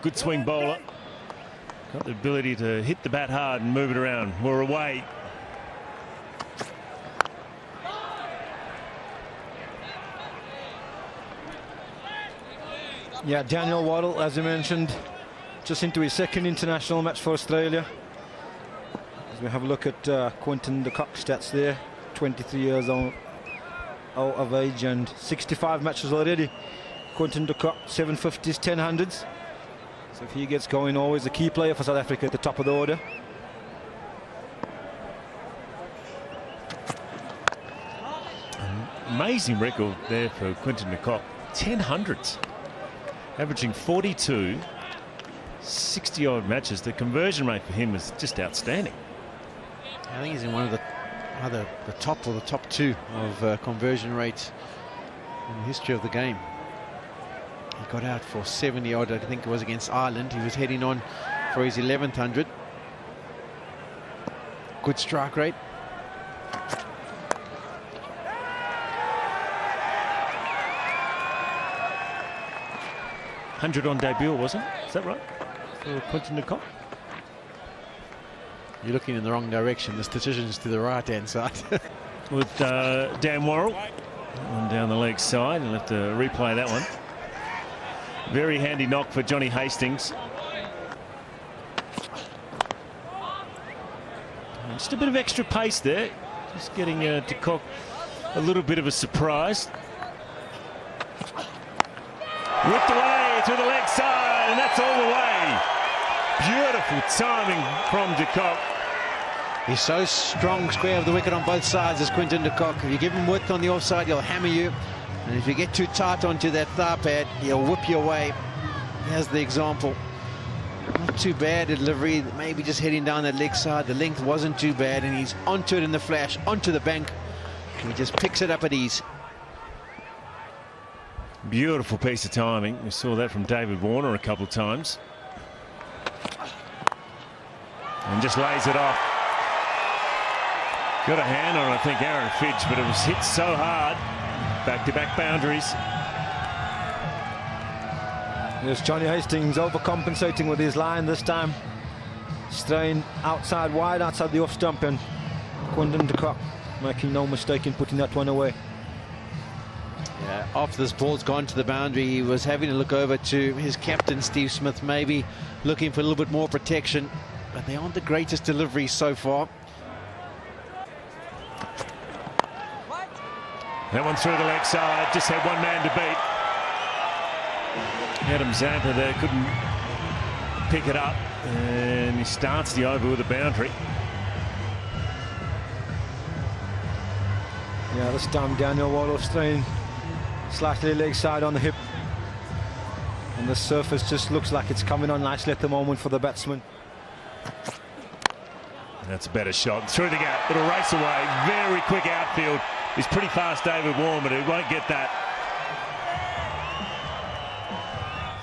good swing bowler. Got the ability to hit the bat hard and move it around. We're away. Yeah, Daniel Waddle, as you mentioned, just into his second international match for Australia. As we have a look at Quinton de Kock stats there, 23 years old of age and 65 matches already. Quinton de Kock, 750s, 1000s. So if he gets going, always a key player for South Africa at the top of the order. Amazing record there for Quinton de Kock. 1000s. Averaging 42, 60-odd matches. The conversion rate for him is just outstanding. I think he's in one of the either the top or the top two of conversion rates in the history of the game. He got out for 70-odd, I think it was against Ireland. He was heading on for his 1100. Good strike rate. $100 on debut, wasn't it? Is that right? For Quinton de Kock? You're looking in the wrong direction. The statistician's to the right-hand side. With Dan Worrell on down the leg side. He'll have to replay that one. Very handy knock for Johnny Hastings. Just a bit of extra pace there. Just getting de Kock a little bit of a surprise. Whipped away to the leg side, and that's all the way. Beautiful timing from de Kock. He's so strong square of the wicket on both sides as Quinton de Kock. If you give him width on the offside, he'll hammer you. And if you get too tight onto that thigh pad, he'll whip you away. Here's the example. Not too bad a delivery, maybe just heading down that leg side. The length wasn't too bad, and he's onto it in the flash, onto the bank. And he just picks it up at ease. Beautiful piece of timing. We saw that from David Warner a couple of times. And just lays it off. Got a hand on, I think, Aaron Fitch, but it was hit so hard. Back-to-back boundaries. There's Johnny Hastings overcompensating with his line this time. Straying outside wide, outside the off stump, and Quinton de Kock making no mistake in putting that one away. Yeah, after this ball's gone to the boundary, he was having a look over to his captain, Steve Smith, maybe looking for a little bit more protection. But they aren't the greatest deliveries so far. That one through the leg side, just had one man to beat. Adam Zampa there couldn't pick it up, and he starts the over with a boundary. Yeah, this time Daniel Waddle straying slightly leg side on the hip. And the surface just looks like it's coming on nicely at the moment for the batsman. That's a better shot. Through the gap. It'll race away. Very quick outfield. He's pretty fast, David Warner, but he won't get that.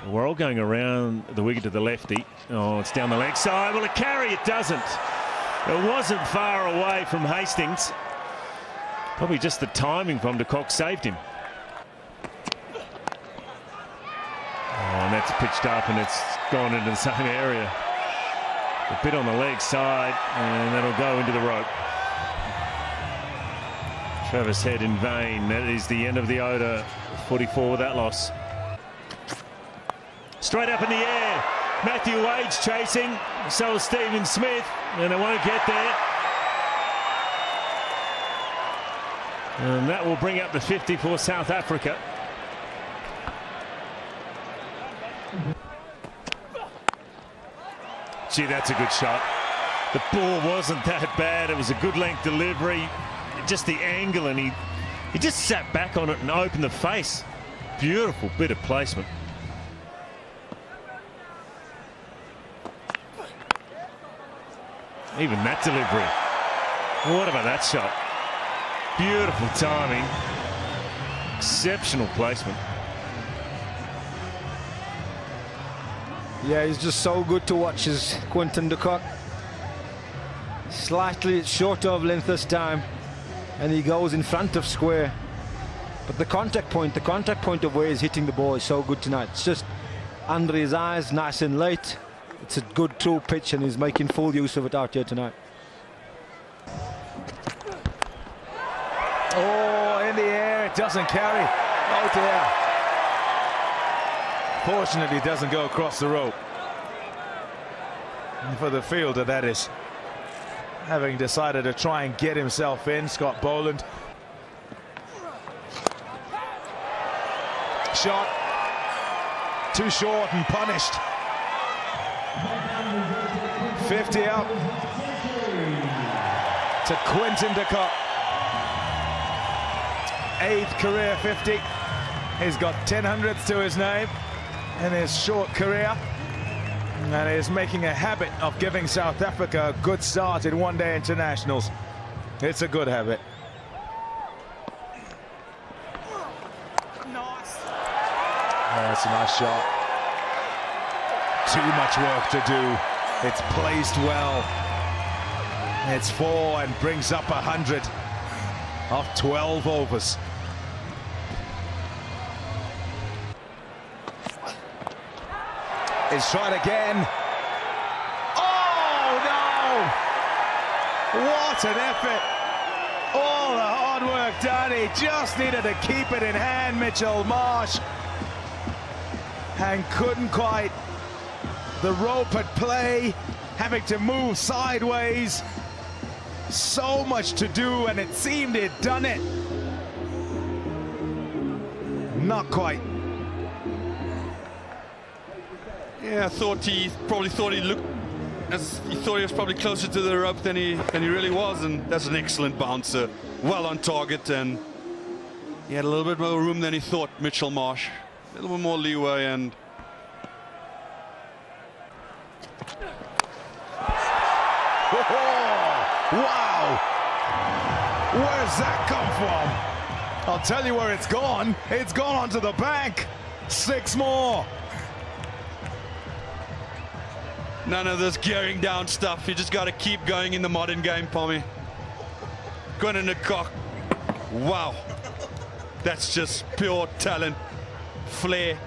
So we're all going around the wicket to the lefty. Oh, it's down the leg side. Will it carry? It doesn't. It wasn't far away from Hastings. Probably just the timing from de Kock saved him. Oh, and that's pitched up and it's gone into the same area. A bit on the leg side, and that'll go into the rope. Travis Head in vain. That is the end of the order. 44 with that loss. Straight up in the air. Matthew Wade's chasing. So is Stephen Smith, and it won't get there. And that will bring up the 50 for South Africa. Gee, that's a good shot. The ball wasn't that bad. It was a good length delivery. Just the angle, and he just sat back on it and opened the face. Beautiful bit of placement. Even that delivery. What about that shot? Beautiful timing. Exceptional placement. Yeah, he's just so good to watch, is Quinton de Kock. Slightly short of length this time, and he goes in front of square. But the contact point of where he's hitting the ball is so good tonight. It's just under his eyes, nice and late. It's a good true pitch and he's making full use of it out here tonight. Oh, in the air, it doesn't carry. Oh dear. Fortunately, it doesn't go across the rope. And for the fielder, that is. Having decided to try and get himself in, Scott Boland. Shot. Too short and punished. 50 out to Quinton de Kock. 8th career 50. He's got 10 hundredths to his name in his short career. And is making a habit of giving South Africa a good start in one-day internationals. It's a good habit. Nice. Oh, that's a nice shot. Too much work to do. It's placed well. It's 4 and brings up 100 of 12 overs. It's tried again. Oh no! What an effort! All the hard work done. He just needed to keep it in hand, Mitchell Marsh, and couldn't quite. The rope at play, having to move sideways. So much to do, and it seemed he'd done it. Not quite. Yeah, I thought he probably thought he looked as he thought he was probably closer to the rope than he really was, and that's an excellent bouncer, well on target, and he had a little bit more room than he thought. Mitchell Marsh, a little bit more leeway, and wow! Where's that come from? I'll tell you where it's gone. It's gone onto the bank. 6 more. none of this gearing down stuff. You just got to keep going in the modern game, Pommy. Quinton de Kock. Wow. That's just pure talent, flair.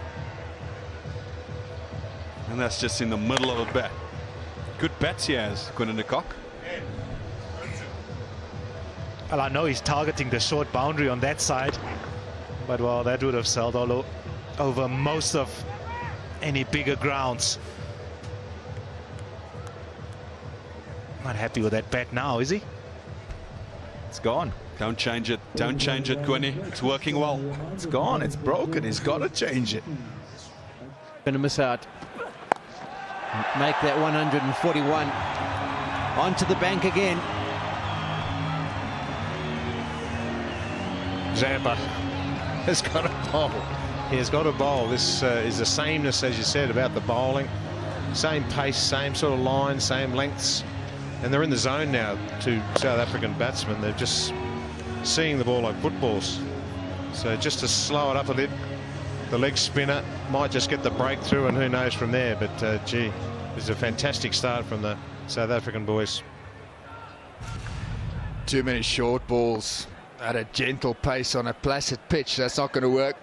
And that's just in the middle of a bat. Good bats he has, Quinton de Kock. Well, I know he's targeting the short boundary on that side, but well, that would have sailed all over most of any bigger grounds. Not happy with that bat now, is he? It's gone. Don't change it. Don't change it, Quinny. It's working well. It's gone. It's broken. He's got to change it. Going to miss out. Make that 141. Onto the bank again. Zampa has got a bowl. He has got a bowl. This is the sameness, as you said, about the bowling. Same pace, same sort of line, same lengths. And they're in the zone now, to South African batsmen. They're just seeing the ball like footballs. So just to slow it up a bit, the leg spinner might just get the breakthrough, and who knows from there. But gee, this is a fantastic start from the South African boys. Too many short balls at a gentle pace on a placid pitch. That's not going to work.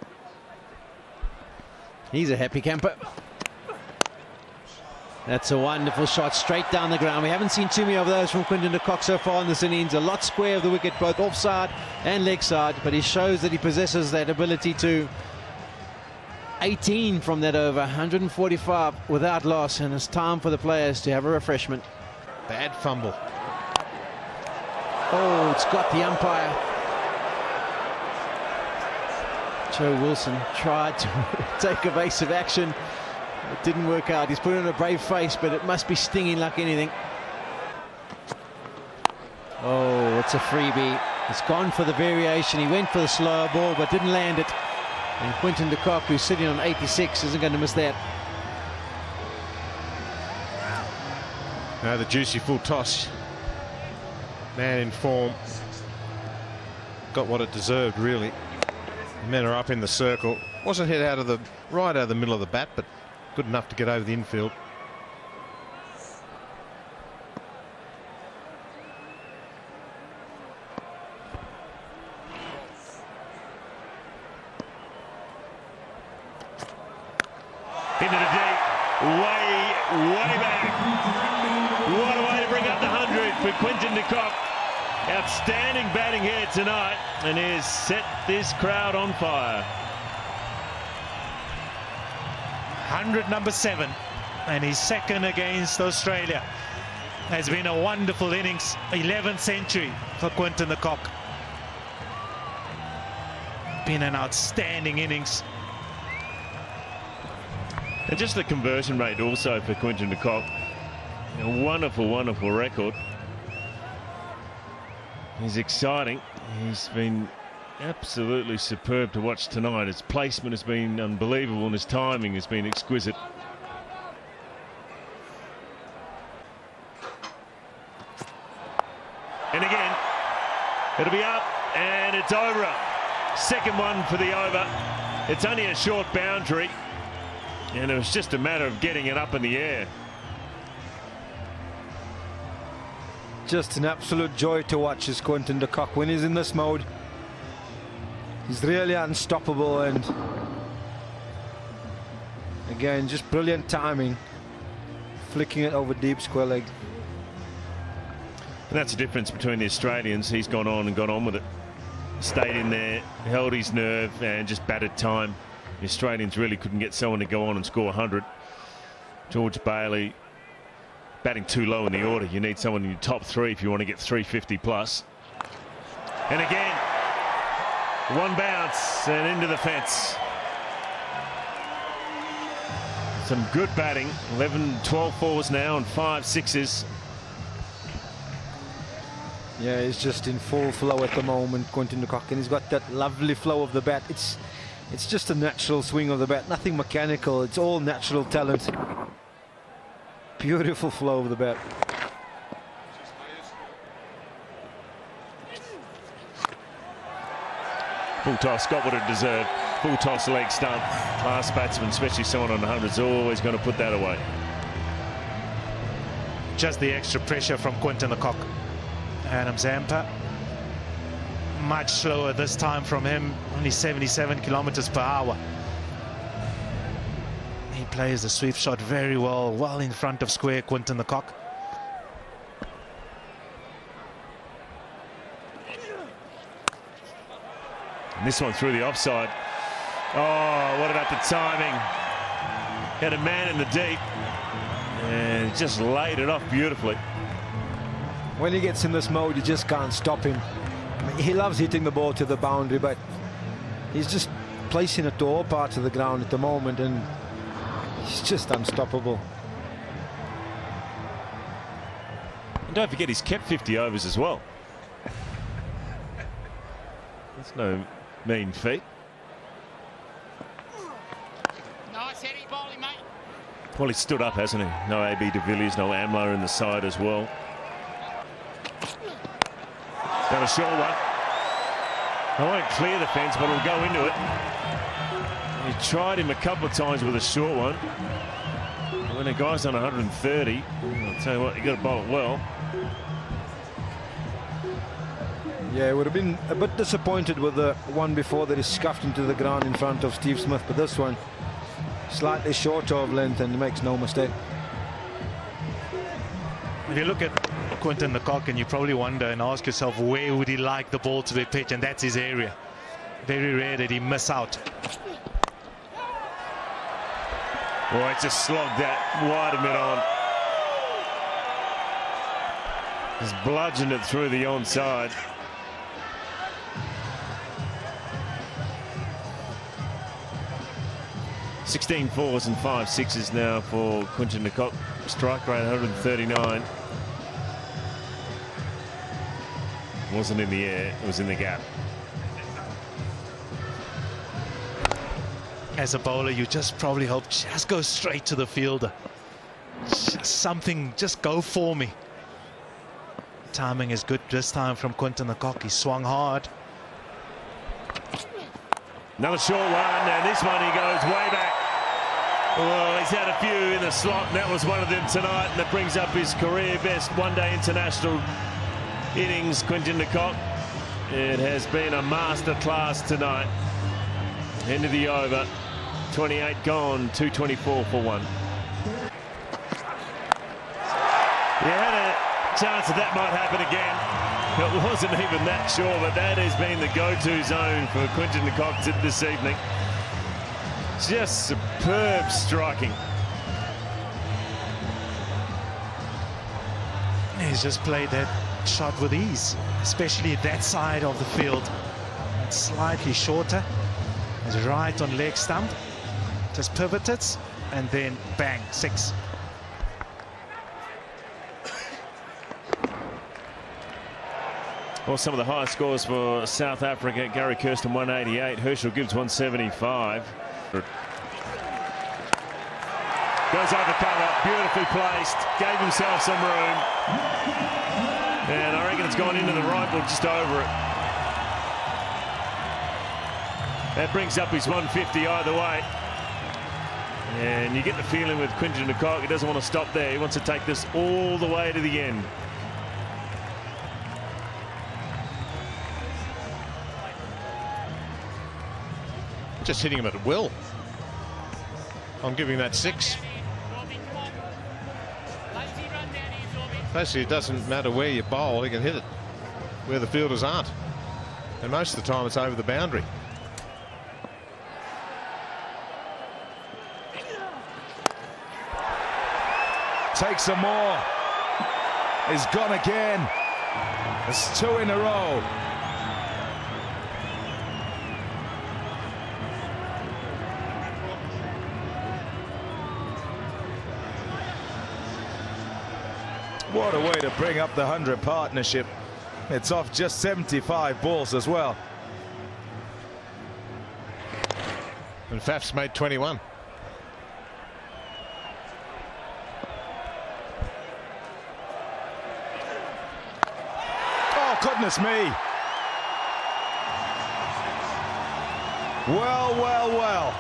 He's a happy camper. That's a wonderful shot straight down the ground. We haven't seen too many of those from Quinton de Kock so far in this innings. A lot square of the wicket, both offside and leg side, but he shows that he possesses that ability to 18 from that over, 145 without loss, and it's time for the players to have a refreshment. Bad fumble. Oh, it's got the umpire. Joe Wilson tried to take evasive action. It didn't work out. He's put on a brave face, but it must be stinging like anything. Oh, it's a freebie. It's gone for the variation. He went for the slower ball, but didn't land it. And Quinton de Kock, who's sitting on 86, isn't going to miss that. Now the juicy full toss. Man in form. Got what it deserved, really. The men are up in the circle. Wasn't hit out of the right out of the middle of the bat, but good enough to get over the infield. Into the deep. Way back. What a way to bring up the 100 for Quinton de Kock. Outstanding batting here tonight, and he has set this crowd on fire. 100 number 7, and his second against Australia. Has been a wonderful innings. 11th century for Quinton de Kock. Been an outstanding innings. And just the conversion rate also for Quinton de Kock. A wonderful, wonderful record. He's exciting. He's been absolutely superb to watch tonight. His placement has been unbelievable and his timing has been exquisite. And again, it'll be up and it's over. Second one for the over. It's only a short boundary and it was just a matter of getting it up in the air. Just an absolute joy to watch is Quinton de Kock when he's in this mode. He's really unstoppable, and again, just brilliant timing, flicking it over deep square leg. And that's the difference between the Australians. He's gone on with it, stayed in there, held his nerve and just batted time. The Australians really couldn't get someone to go on and score 100. George Bailey batting too low in the order. You need someone in your top 3 if you want to get 350 plus. And again, one bounce and into the fence. Some good batting. 11, 12 fours now and 5 sixes. Yeah, he's just in full flow at the moment, Quinton de Kock, and he's got that lovely flow of the bat. It's just a natural swing of the bat, nothing mechanical. It's all natural talent. Beautiful flow of the bat. Full toss, got what it deserved. Full toss, leg stump. Last batsman, especially someone on 100, is always going to put that away. Just the extra pressure from Quinton de Kock. Adam Zampa, much slower this time from him, only 77 kilometers per hour. He plays the sweep shot very well in front of square, Quinton de Kock. And this one through the offside. Oh, what about the timing? Had a man in the deep and just laid it off beautifully. When he gets in this mode, you just can't stop him. I mean, he loves hitting the ball to the boundary, but he's just placing it to all parts of the ground at the moment, and he's just unstoppable. And don't forget, he's kept 50 overs as well. That's no mean feat. Nice heady bowling, mate. Well, he stood up, hasn't he? No AB de Villiers, no Amla in the side as well. Got a short one. I won't clear the fence, but it'll go into it. He tried him a couple of times with a short one. When a guy's on 130, I'll tell you what, you got to bowl it well. Yeah, he would have been a bit disappointed with the one before that he scuffed into the ground in front of Steve Smith, but this one slightly short of length, and he makes no mistake. If you look at Quinton de Kock, and you probably wonder and ask yourself, where would he like the ball to be pitched, and that's his area. Very rare that he miss out. Boy, it just slogged that wide mid on. Just bludgeoned it through the onside. $16 fours and 5 sixes now for Quinton de Kock. Strike rate 139. Wasn't in the air, it was in the gap. As a bowler, you just probably hope, just go straight to the fielder. Just something, just go for me. Timing is good this time from Quinton de Kock. He swung hard. Another short one, and this one he goes way back. Well, he's had a few in the slot, and that was one of them tonight, and that brings up his career best one-day international innings, Quinton de Kock. It has been a masterclass tonight. End of the over. 28 gone, 2:24 for one. You had a chance that might happen again. It wasn't even that sure, but that has been the go-to zone for Quinton de Kock this evening. Just superb striking. He's just played that shot with ease, especially that side of the field. It's slightly shorter. It's right on leg stump. Just pivoted and then bang, 6. Well, some of the highest scores for South Africa. Gary Kirsten 188, Herschel Gibbs 175. Goes over cover, beautifully placed, gave himself some room. And I reckon it's gone into the right foot, just over it. That brings up his 150 either way. And you get the feeling with Quinton de Kock, he doesn't want to stop there. He wants to take this all the way to the end. Just hitting him at will. I'm giving that 6. Basically, it doesn't matter where you bowl, he can hit it where the fielders aren't. And most of the time, it's over the boundary. Takes some more. He's gone again. It's 2 in a row. What a way to bring up the 100 partnership. It's off just 75 balls as well. And Faf's made 21. Oh, goodness me. Well, well, well.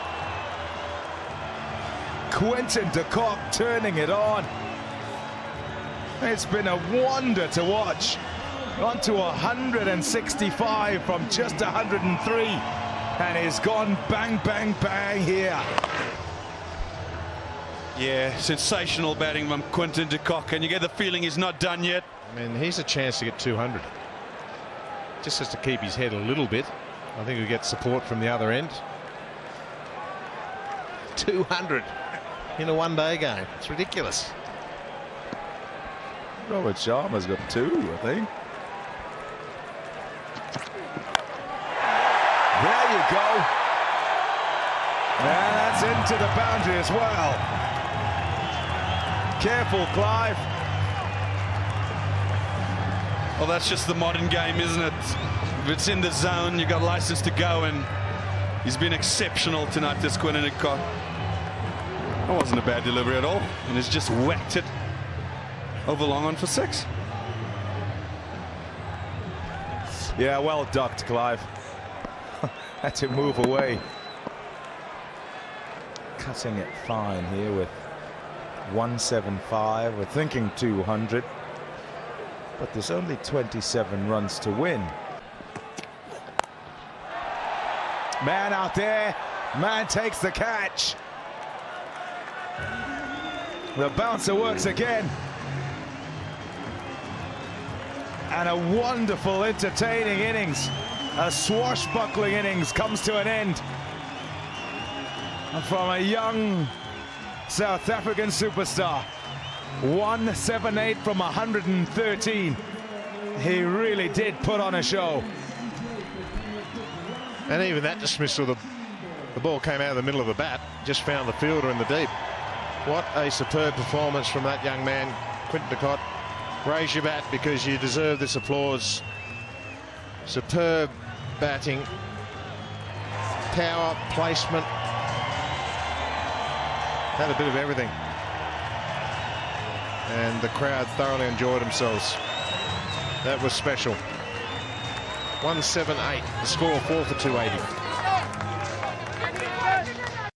Quinton de Kock turning it on. It's been a wonder to watch. On to 165 from just 103. And he's gone bang, bang, bang here. Yeah, sensational batting from Quinton de Kock, and you get the feeling he's not done yet. I mean, he's a chance to get 200. Just has to keep his head a little bit. I think he'll get support from the other end. 200 in a one-day game. It's ridiculous. Robert Sharma's got 2, I think. There you go. And that's into the boundary as well. Careful, Clive. Well, that's just the modern game, isn't it? If it's in the zone, you've got license to go, and he's been exceptional tonight, this Quinton de Kock. That wasn't a bad delivery at all, and he's just whacked it over long on for 6. Yeah, well ducked, Clive. Had to move away. Cutting it fine here with 175. We're thinking 200. But there's only 27 runs to win. Man out there. Man takes the catch. The bouncer works again. And a wonderful, entertaining innings. A swashbuckling innings comes to an end. From a young South African superstar. 178 from 113. He really did put on a show. And even that dismissal, the ball came out of the middle of the bat, just found the fielder in the deep. What a superb performance from that young man, Quinton de Kock. Raise your bat because you deserve this applause. Superb batting, power, placement. Had a bit of everything. And the crowd thoroughly enjoyed themselves. That was special. 178, the score 4 for 280.